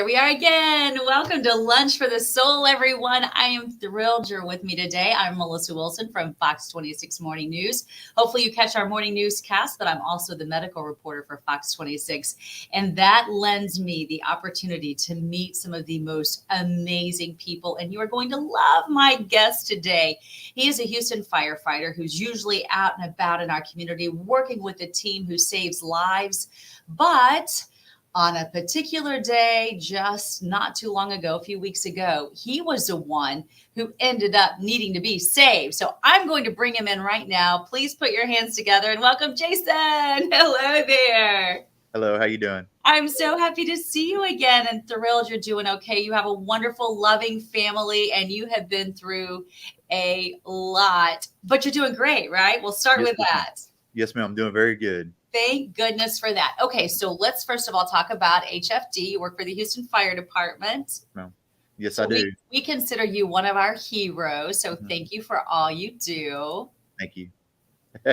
here we are again. Welcome to Lunch for the Soul, everyone. I am thrilled you're with me today. I'm Melissa Wilson from Fox 26 Morning News. Hopefully you catch our morning newscast, but I'm also the medical reporter for Fox 26. And that lends me the opportunity to meet some of the most amazing people. And you are going to love my guest today. He is a Houston firefighter who's usually out and about in our community working with a team who saves lives. But on a particular day, just not too long ago, a few weeks ago, he was the one who ended up needing to be saved. So I'm going to bring him in right now. Please put your hands together and welcome Jason. Hello there. Hello, how you doing? I'm so happy to see you again and thrilled you're doing okay. You have a wonderful, loving family and you have been through a lot, but you're doing great, right? We'll start Yes, with ma'am. that. Yes, ma'am. I'm doing very good. Thank goodness for that. Okay, so let's first of all talk about HFD. You work for the Houston Fire Department. Ma'am. Yes, So I do. we consider you one of our heroes. So Mhm. thank you for all you do. Thank you.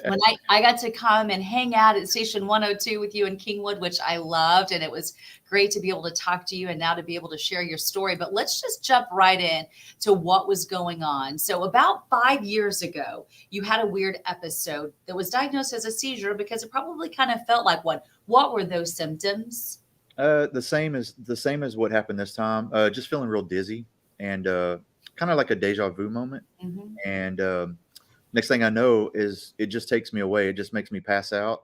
When I got to come and hang out at Station 102 with you in Kingwood, which I loved, and it was great to be able to talk to you and now to be able to share your story. But let's just jump right in to what was going on. So about 5 years ago, you had a weird episode that was diagnosed as a seizure because it probably kind of felt like one. What were those symptoms? The same as what happened this time. Just feeling real dizzy and kind of like a deja vu moment. Mhm. And next thing I know is it just takes me away. It just makes me pass out,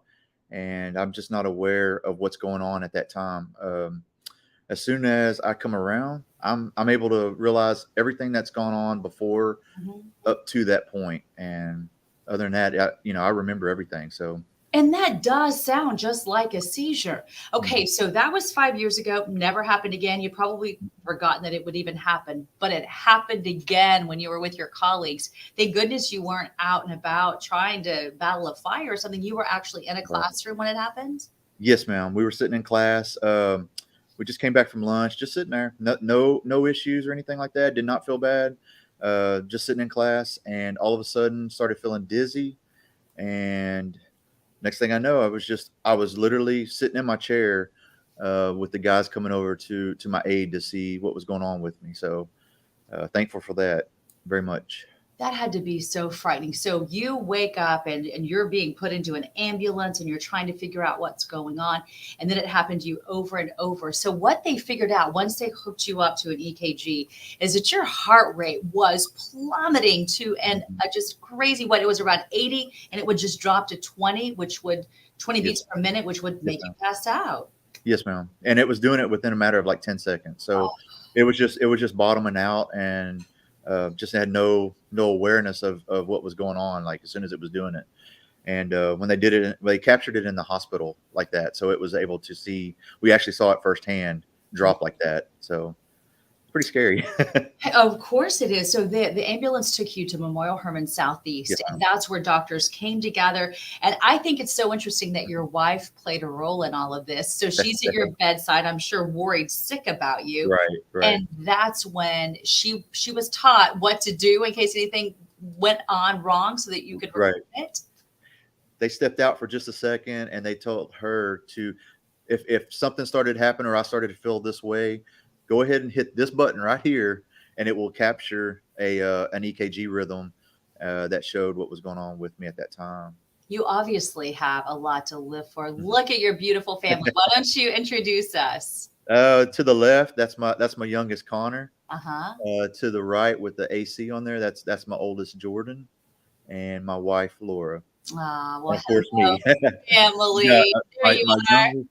and I'm just not aware of what's going on at that time. As soon as I come around, I'm able to realize everything that's gone on before Mhm. up to that point. And other than that, I remember everything. So. And that does sound just like a seizure. Okay, Mhm. so that was 5 years ago, never happened again. You probably forgotten that it would even happen, but it happened again when you were with your colleagues. Thank goodness you weren't out and about trying to battle a fire or something. You were actually in a Right. classroom when it happened. Yes, ma'am. We were sitting in class. We just came back from lunch, just sitting there. No issues or anything like that. Did not feel bad. Just sitting in class, and all of a sudden started feeling dizzy. And next thing I know, I was literally sitting in my chair with the guys coming over to my aid to see what was going on with me. So thankful for that very much. That had to be so frightening. So you wake up and you're being put into an ambulance and you're trying to figure out what's going on. And then it happened to you over and over. So what they figured out once they hooked you up to an EKG is that your heart rate was plummeting to Mhm. a just crazy what it was around 80 and it would just drop to 20, which would 20 Yes, beats per minute, which would yes, make you ma'am. pass out. Yes, ma'am. And it was doing it within a matter of like 10 seconds. So it was just bottoming out, and just had no awareness of what was going on, like as soon as it was doing it. And when they did it, they captured it in the hospital like that. So it was able to see, we actually saw it firsthand drop like that. So it's pretty scary. Of course it is. So the ambulance took you to Memorial Hermann Yes, Southeast, and ma'am. that's where doctors came together. And I think it's so interesting that your wife played a role in all of this. So she's at your bedside, I'm sure worried sick about you. Right, right, And that's when she was taught what to do in case anything went on wrong so that you could report right. it. They stepped out for just a second, and they told her to, if something started happening or I started to feel this way, go ahead and hit this button right here, and it will capture a an EKG rhythm that showed what was going on with me at that time. You obviously have a lot to live for. Mhm. Look at your beautiful family. Why don't you introduce us? To the left, that's my youngest Connor. Uh-huh. To the right with the AC on there, that's my oldest Jordan, and my wife Laura, and Well, of course hello, me. Yeah, family. There my you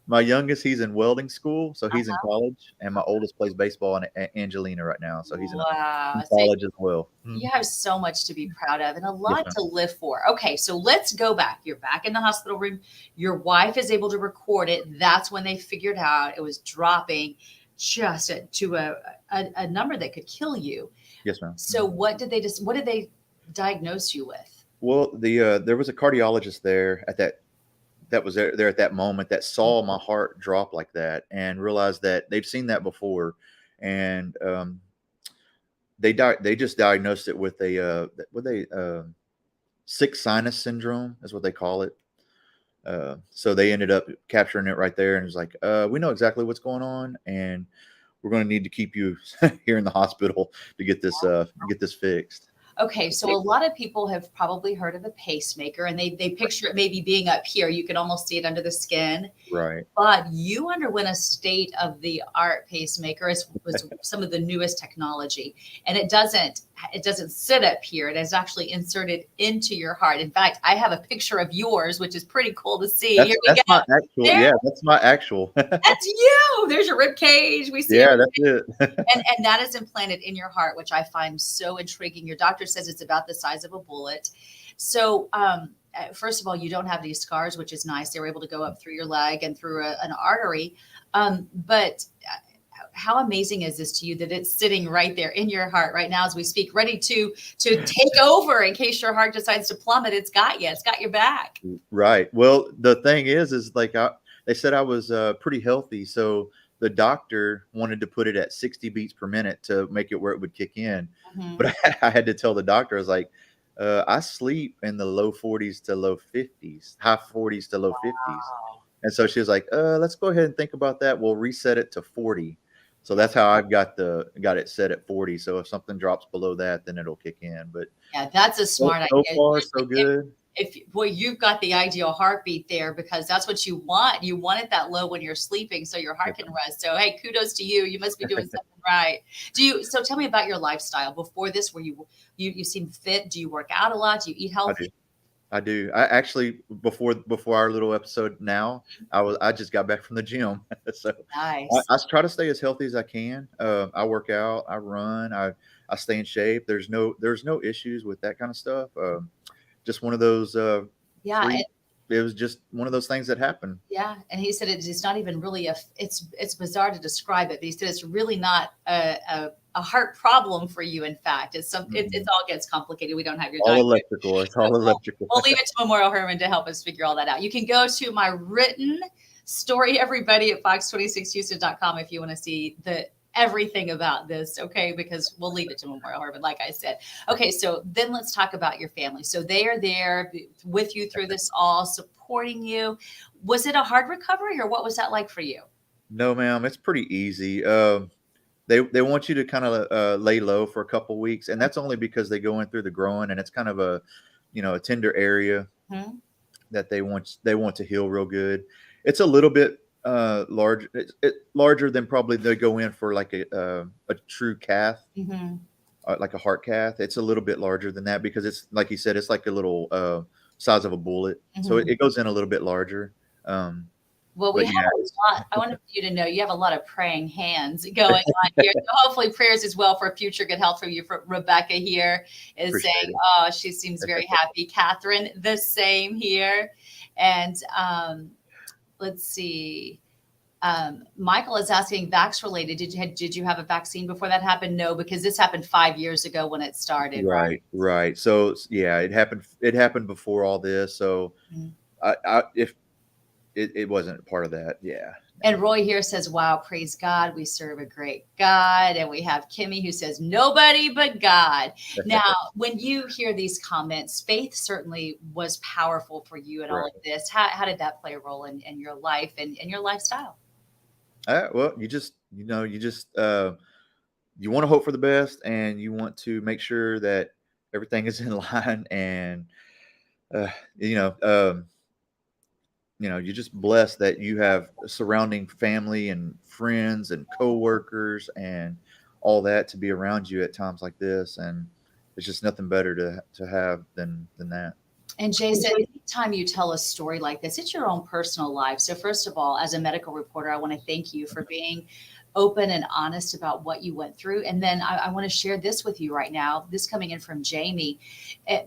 my are. youngest, he's in welding school, so he's in Uh-huh. college, and my oldest plays baseball in Angelina right now, so he's Wow. in So college as well. you have so much to be proud of and a Yes, lot ma'am. to live for. Okay, so let's go back. You're back in the hospital room. Your wife is able to record it. That's when they figured out it was dropping just to a number that could kill you. Yes, ma'am. So Mhm. what did they diagnose you with? Well, there was a cardiologist there that was there at that moment that saw my heart drop like that and realized that they've seen that before, and they just diagnosed it with a what they sick sinus syndrome is what they call it. So they ended up capturing it right there, and it was like, we know exactly what's going on, and we're going to need to keep you here in the hospital to get this fixed. Okay, so a lot of people have probably heard of a pacemaker and they picture it maybe being up here. You can almost see it under the skin. Right. But you underwent a state of the art pacemaker. It was some of the newest technology, and it doesn't sit up here. It is actually inserted into your heart. In fact, I have a picture of yours, which is pretty cool to see. Here we That's go. my actual. There, Yeah, that's my actual. that's you. There's your rib cage. We see Yeah, everything. that's it. And that is implanted in your heart, which I find so intriguing. Your doctor says it's about the size of a bullet. So, first of all, you don't have any scars, which is nice. They were able to go up through your leg and through an artery. But how amazing is this to you that it's sitting right there in your heart right now as we speak, ready to take over in case your heart decides to plummet? It's got you. It's got your back. Right. Well, the thing is like they said I was pretty healthy, so the doctor wanted to put it at 60 beats per minute to make it where it would kick in. Mhm. But I had to tell the doctor, I was like, I sleep in the low 40s to low 50s, high 40s to low 50s. Wow. And so she was like, let's go ahead and think about that. We'll reset it to 40. So that's how I've got it set at 40. So if something drops below that, then it'll kick in. But Yeah, that's a smart so idea. far, so good. If boy, you've got the ideal heartbeat there because that's what you want. You want it that low when you're sleeping so your heart can rest. So hey, kudos to you. You must be doing something right. So tell me about your lifestyle before this. Were you seem fit? Do you work out a lot? Do you eat healthy? I do. I actually before our little episode now, I just got back from the gym. So Nice. I try to stay as healthy as I can. I work out, I run, I stay in shape. There's no issues with that kind of stuff. Just one of those Yeah. it was just one of those things that happened. Yeah, and he said it's not even really it's bizarre to describe it, but he said it's really not a heart problem for you. In fact, it's it all gets complicated. We don't have your All diet. electrical. It's all electrical. We'll leave it to Memorial Herman to help us figure all that out. You can go to my written story, everybody, at fox26houston.com if you want to see everything about this, okay? Because we'll leave it to Memorial Herman, like I said. Okay, so then let's talk about your family. So they are there with you through this all, supporting you. Was it a hard recovery, or what was that like for you? No, ma'am, it's pretty easy. They want you to kind of lay low for a couple weeks, and that's only because they go in through the groin, and it's kind of a tender area Hmm. that they want to heal real good. It's a little bit large, larger than probably they go in for like a true cath, Hmm. like a heart cath. It's a little bit larger than that because it's like you said, it's like a little size of a bullet, so Hmm. it goes in a little bit larger. Um, Well, we but have yeah, a lot. I wanted you to know you have a lot of praying hands going on here. So hopefully prayers as well for future good health from you. For Rebecca here is appreciate saying, it. oh, she seems very happy. Catherine, the same here. And let's see. Michael is asking, vax related. Did you have a vaccine before that happened? No, because this happened 5 years ago when it started, right? Right. So yeah, it happened. It happened before all this. So Mhm. if it wasn't part of that, yeah. And Roy here says, wow, praise God. We serve a great God. And we have Kimmy who says, nobody but God. Now, when you hear these comments, faith certainly was powerful for you in all Right. of this. How did that play a role in your life and your lifestyle? Well, you want to hope for the best, and you want to make sure that everything is in line, and uh, you know, um, you're just blessed that you have surrounding family and friends and coworkers and all that to be around you at times like this, and it's just nothing better to have than that. And Jason, anytime you tell a story like this, it's your own personal life. So, first of all, as a medical reporter, I want to thank you for being open and honest about what you went through. And then I want to share this with you right now, this coming in from Jamie,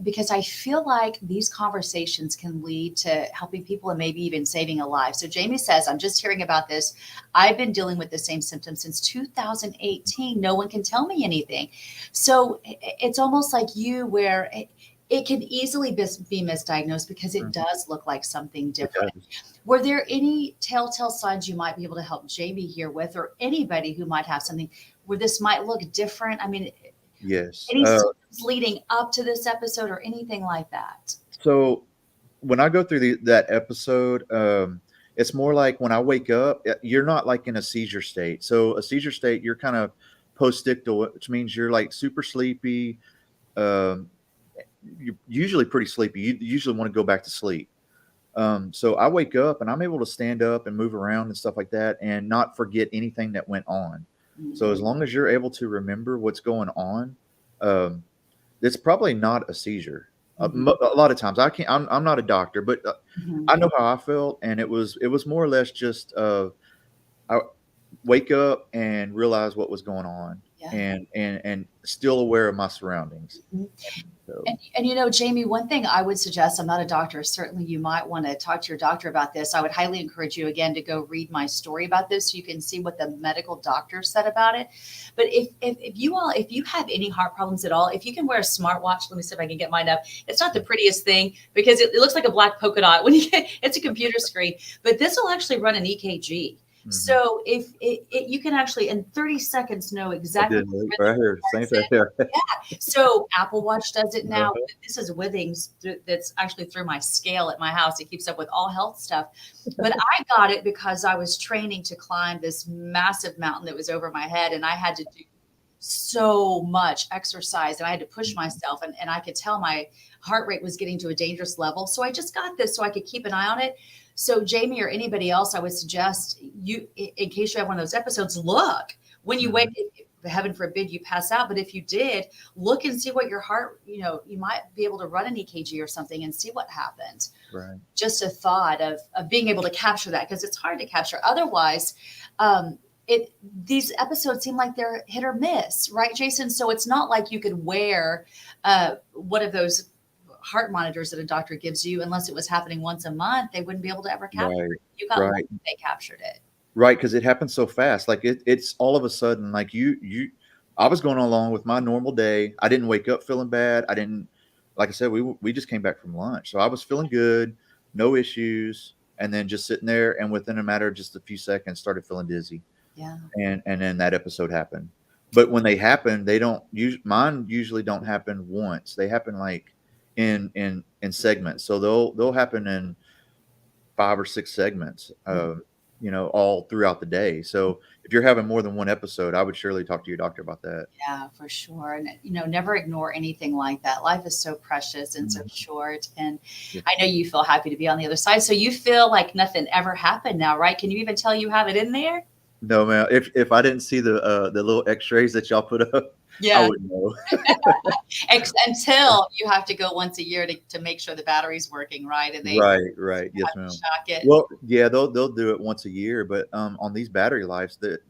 because I feel like these conversations can lead to helping people and maybe even saving a life. So, Jamie says, I'm just hearing about this. I've been dealing with the same symptoms since 2018. No one can tell me anything. So, it's almost like you, where it can easily be misdiagnosed because it Mhm. does look like something It different. does. Were there any telltale signs you might be able to help Jamie here with, or anybody who might have something where this might look different? I mean, Yes. any symptoms leading up to this episode or anything like that? So when I go through that episode, it's more like when I wake up, you're not like in a seizure state. So a seizure state, you're kind of postictal, which means you're like super sleepy. Um, you're usually pretty sleepy. You usually want to go back to sleep. So I wake up and I'm able to stand up and move around and stuff like that and not forget anything that went on. So as Mhm. long as you're able to remember what's going on, um, it's probably not a seizure. Mhm. A lot of times I can't. I'm not a doctor, but Mhm. I know how I felt, and it was more or less just I wake up and realize what was going on, Yeah. and still aware of my surroundings. Mhm. So And Jamie, one thing I would suggest, I'm not a doctor, certainly you might want to talk to your doctor about this. I would highly encourage you again to go read my story about this so you can see what the medical doctor said about it. But if you have any heart problems at all, if you can wear a smartwatch, let me see if I can get mine up. It's not the prettiest thing because it looks like a black polka dot when you get it's a computer screen, but this will actually run an EKG. mhm. So if you can actually in 30 seconds know I exactly did what rhythm right your here, same heart's thing in. here. So Apple Watch does it now. Uh-huh. This is Withings that's actually through my scale at my house. It keeps up with all health stuff. But I got it because I was training to climb this massive mountain that was over my head, and I had to do so much exercise and I had to push myself, and I could tell my heart rate was getting to a dangerous level. So I just got this so I could keep an eye on it. So Jamie or anybody else, I would suggest you, in case you have one of those episodes, look when you wake. Mhm. Heaven forbid you pass out, but if you did, look and see what your heart. You might be able to run an EKG or something and see what happens. Right. Just a thought of being able to capture that because it's hard to capture otherwise. um, it these episodes seem like they're hit or miss, right, Jason? So it's not like you could wear one of those heart monitors that a doctor gives you unless it was happening once a month. They wouldn't be able to ever capture Right. it. You got lucky Right. they captured it. Right, because it happens so fast. Like it's all of a sudden, like I was going along with my normal day. I didn't wake up feeling bad. I didn't, like I said, we just came back from lunch, so I was feeling good, no issues, and then just sitting there, and within a matter of just a few seconds, started feeling dizzy, Yeah. and then that episode happened. But when they happen, they don't mine usually don't happen once. They happen like in segments. So they'll happen in 5 or 6 segments, all throughout the day. So if you're having more than one episode, I would surely talk to your doctor about that. Yeah, for sure. And, never ignore anything like that. Life is so precious and so Mhm. short. And Yeah. I know you feel happy to be on the other side. So you feel like nothing ever happened now, right? Can you even tell you have it in there? No, man. If I didn't see the little X-rays that y'all put up, I Yeah. wouldn't know. Until you have to go once a year to make sure the battery's working, right? And they Right, right. Yes, have to ma'am. shock it. Well, yeah, they'll do it once a year, but on these battery lives, that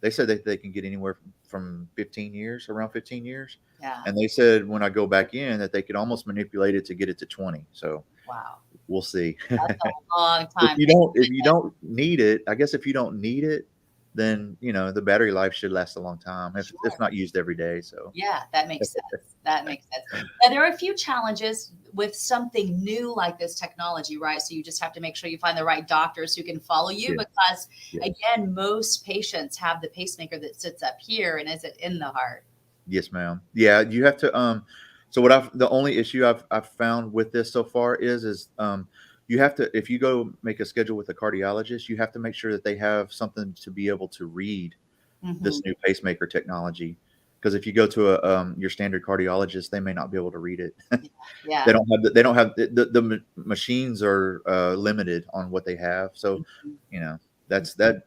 they said that they can get anywhere from 15 years, around 15 years, Yeah. and they said when I go back in that they could almost manipulate it to get it to 20. So Wow. we'll see. That's a long If time. you don't need it, I guess if you don't need it, then the battery life should last a long time if Sure. it's not used every day. So Yeah, that makes sense. That makes sense. Now, there are a few challenges with something new like this technology, right? So you just have to make sure you find the right doctors who can follow you yeah, because, yes, again, most patients have the pacemaker that sits up here and is it in the heart? yes, ma'am. Yeah, you have to. So the only issue I've found with this so far is you have to, if you go make a schedule with a cardiologist, you have to make sure that they have something to be able to read Hmm. this new pacemaker technology. Because if you go to your standard cardiologist, they may not be able to read it. Yeah. They don't have the machines are limited on what they have. So, Mhm. you know, that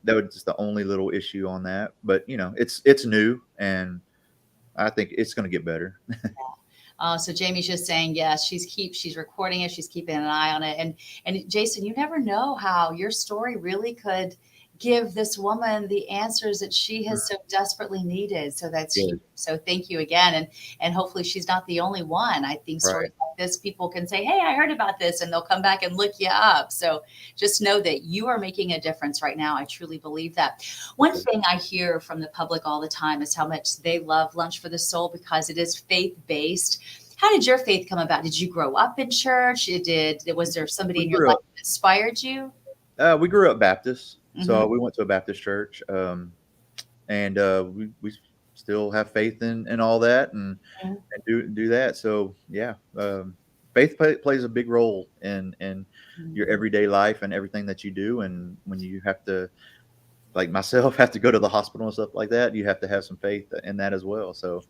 was just the only little issue on that. But it's new, and I think it's going to get better. So Jamie's just saying, yes, she's recording it. She's keeping an eye on it. And Jason, you never know how your story really could give this woman the answers that she has so desperately needed. So that's huge. Good. So thank you again. And hopefully she's not the only one. I think Right. stories like this, people can say, hey, I heard about this, and they'll come back and look you up. So just know that you are making a difference right now. I truly believe that. One thing I hear from the public all the time is how much they love Lunch for the Soul because it is faith based. How did your faith come about? Did you grow up in church? Was there somebody We in your grew life up. that inspired you? We grew up Baptist, Hmm. so we went to a Baptist church, and we still have faith in all that, and do that. So yeah. plays a big role in your Mhm. everyday life and everything that you do. And when you have to, like myself, have to go to the hospital and stuff like that, you have to have some faith in that as well. So,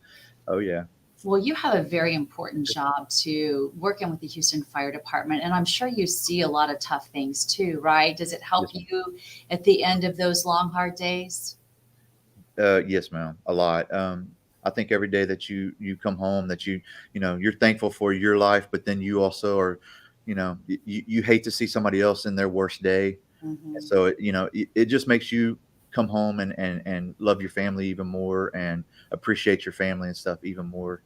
oh yeah, Well, you have a very important job too, working with the Houston Fire Department, and I'm sure you see a lot of tough things too, right? Does it help yes, you at the end of those long, hard days? yes, ma'am, a lot. I think every day that you come home, that you're thankful for your life, but then you also are, you hate to see somebody else in their worst day. And Mhm. so it just makes you come home and love your family even more and appreciate your family and stuff even more.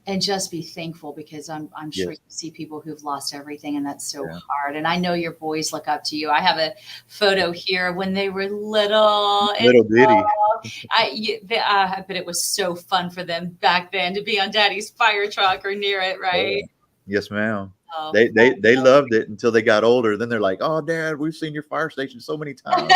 And just be thankful because I'm sure you Yes, see people who've lost everything, and that's so yeah. hard. And I know your boys look up to you. I have a photo here when they were little, and Little Diddy. but it was so fun for them back then to be on Daddy's fire truck or near it, Oh, right? yeah. Yes, ma'am. Oh, They loved it until they got older. Then they're like, "Oh, Dad, we've seen your fire station so many times."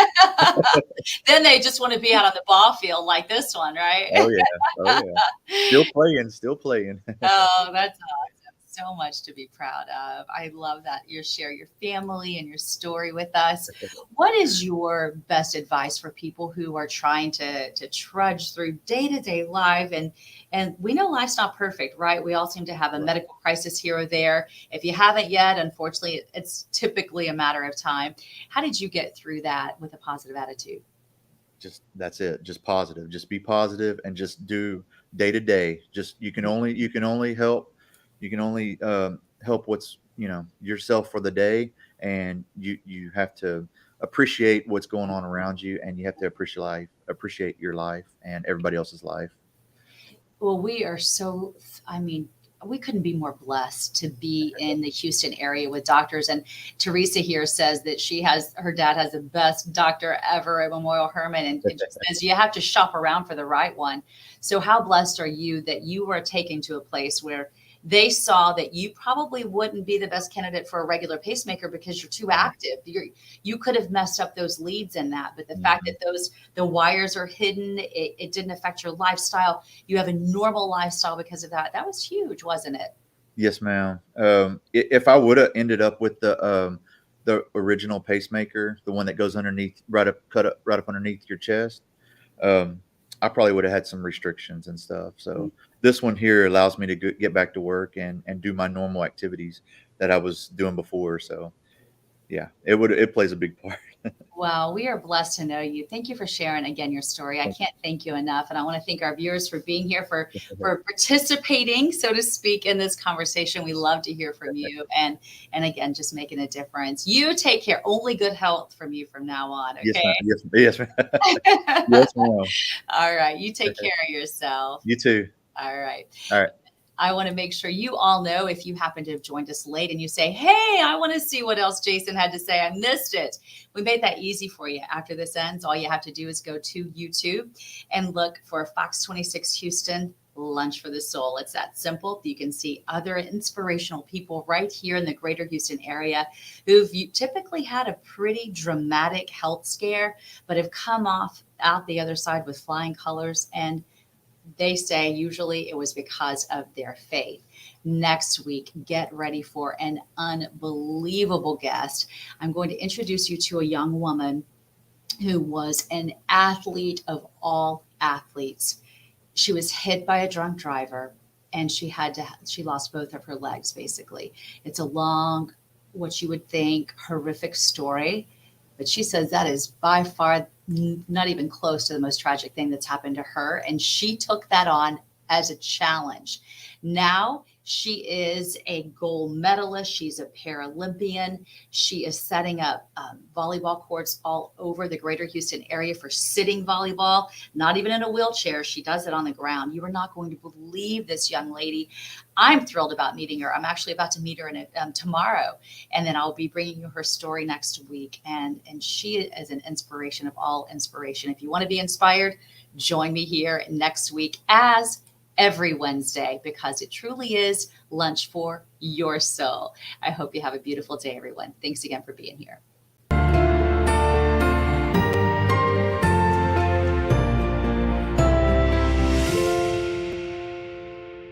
then they just want to be out on the ball field like this one, right? Oh yeah, oh yeah. Still playing, still playing. Oh, that's awesome. So much to be proud of. I love that you share your family and your story with us. What is your best advice for people who are trying to trudge through day-to-day life? And we know life's not perfect, right? We all seem to have a Right. medical crisis here or there. If you haven't yet, unfortunately, it's typically a matter of time. How did you get through that with a positive attitude? Just that's it. Just positive. Just be positive and just do day to day. Just you can only help help what's yourself for the day, and you have to appreciate what's going on around you, and you have to appreciate your life and everybody else's life. Well, we are so, I mean, we couldn't be more blessed to be in the Houston area with doctors. And Teresa here says that her dad has the best doctor ever at Memorial Hermann. And she says you have to shop around for the right one. So, how blessed are you that you were taken to a place where they saw that you probably wouldn't be the best candidate for a regular pacemaker because you're too Right. active. You could have messed up those leads in that. But the fact Mhm. that the wires are hidden, it didn't affect your lifestyle. You have a normal lifestyle because of that. That was huge, wasn't it? Yes, ma'am. If I would have ended up with the original pacemaker, the one that goes underneath, cut up right up underneath your chest, um, I probably would have had some restrictions and stuff. So this one here allows me to get back to work and do my normal activities that I was doing before. So yeah, it plays a big part. Well, we are blessed to know you. Thank you for sharing again your story. I can't thank you enough, and I want to thank our viewers for being here, for participating, so to speak, in this conversation. We love to hear from you, and again, just making a difference. You take care. Only good health from you from now on. Yes, Okay. ma'am. Yes, yes, ma'am. Yes, ma'am. All right. You take care of yourself. You too. All right. All right. I want to make sure you all know if you happen to have joined us late and you say, hey, I want to see what else Jason had to say. I missed it. We made that easy for you. After this ends, all you have to do is go to YouTube and look for Fox 26 Houston Lunch for the Soul. It's that simple. You can see other inspirational people right here in the greater Houston area who've typically had a pretty dramatic health scare, but have come off out the other side with flying colors. And they say usually it was because of their faith. Next week, get ready for an unbelievable guest. I'm going to introduce you to a young woman who was an athlete of all athletes. She was hit by a drunk driver and she lost both of her legs basically. It's a long, what you would think, horrific story, but she says that is by far not even close to the most tragic thing that's happened to her. And she took that on as a challenge. Now she is a gold medalist. She's a Paralympian. She is setting up volleyball courts all over the greater Houston area for sitting volleyball, not even in a wheelchair. She does it on the ground. You are not going to believe this young lady. I'm thrilled about meeting her. I'm actually about to meet her tomorrow, and then I'll be bringing you her story next week. And she is an inspiration of all inspiration. If you want to be inspired, join me here next week as every Wednesday, because it truly is lunch for your soul. I hope you have a beautiful day, everyone. Thanks again for being here.